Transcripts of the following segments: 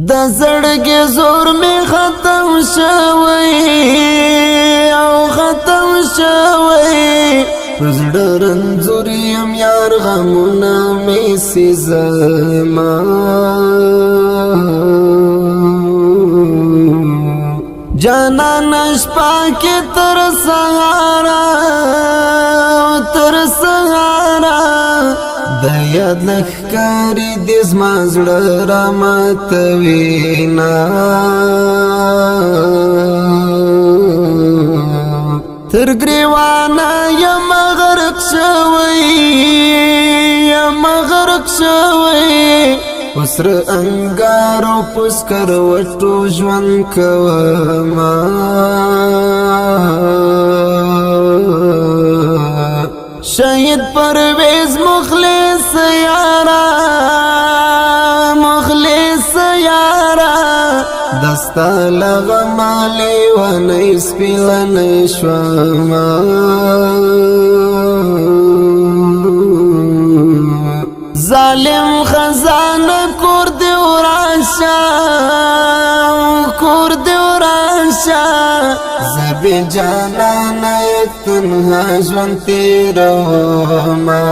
د زړګي زور می ختم شوی او ختم شوی پزړه رنځور یم یار غمونه می سيزما جانان شپه کې تر سهارا د یاد لخکاری د زما زړه را ماتوینا تر ګریوانه یم غرق شوی وسر انګارو پسکر وټو ژوند کوما شهید پرویز مخلص یارا دستا لغمالی و نیس پیلن شوما ظالم خزان کور دیو راشا زبی جانانا یک تنها جوان تیروما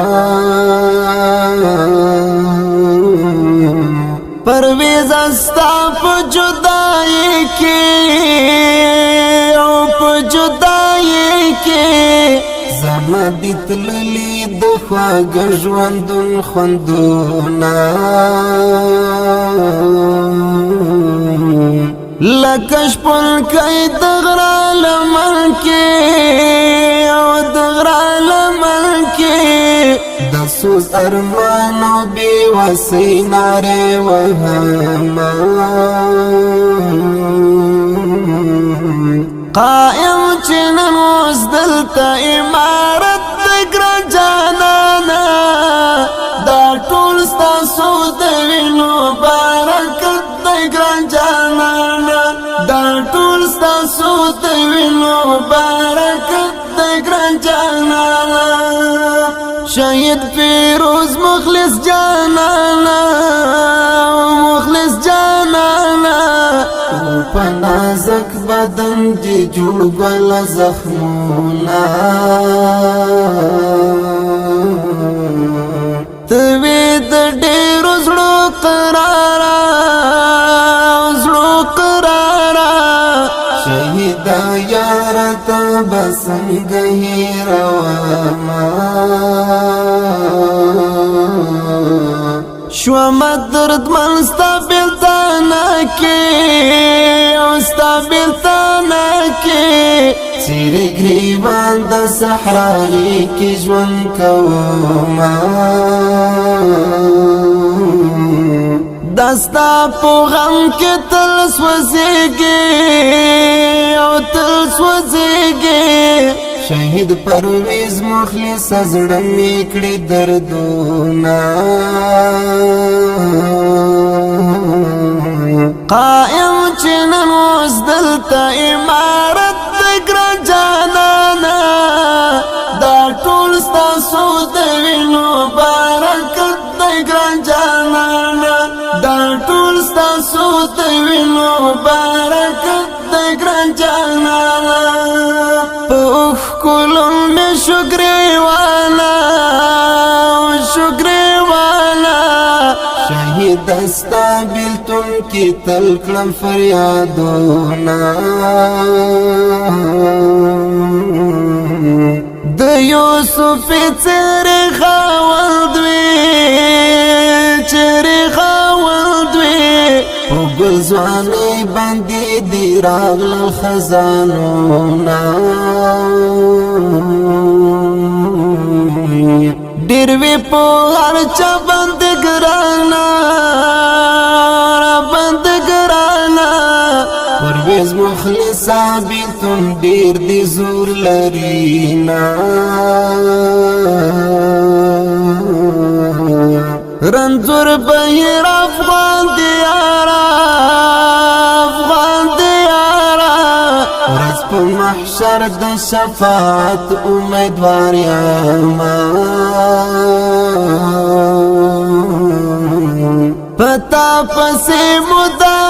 پرویز استا پا جدائی کی زما دیت للی دخواگ جواندون خوندونا لکش پل کئی دغرا لمن کی دسوز ارمانو بی وسی نارے وہما قائم چنن وزدلتا امارت دگران جانانا دا ټول ستاسو د وینو برکت دگران جانانا دا ټول ستاسو د وینو برکت دگران جانانا شهید فیروز مخلص جانانا پنازک بدن دی جوړ گل زخمونا توی د ډیرو زړو قرارا شهید یار ته بسنګ هیرواما شوما درد من ستابلتانا کی سیری گریبان دا صحرائی کی جوان کوما دستا پو غم کی تل سوزیگی شهید پرویز مخلص زړه می کړی دردونه قائم چنن وزدلتا امارت دگران جانانا دا ټول ستاسو د وینو برکت دگران جانانا دا ټول ستاسو د وینو برکت دگران جانانا پوخ کلون میں شکری والا شهید استا بیلتون کی تلکلم فریادونا د یوسف چیرې خاول دوی او گلزوانی باندې دی راغل خزانونا ډیر وی په هر چا باندې ګرانا پرویز مخلص بیلتون ډیر دی زور لرینا رنځور بهیر افغان دیارا ورځ په محشر د شفاعت امیدوار یم پتا پسې مدام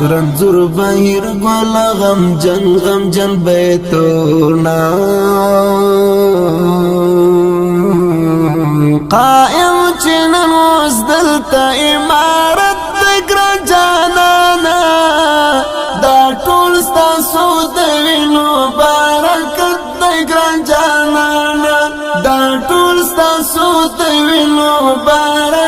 رنځور بهیر ګل غم جن بیتونا قائم چنن اوس دلته امارت د ګران جانانا دا ټول ستاسو د وینو برکت د ګران جانانا دا ټول ستاسو د وینو برکت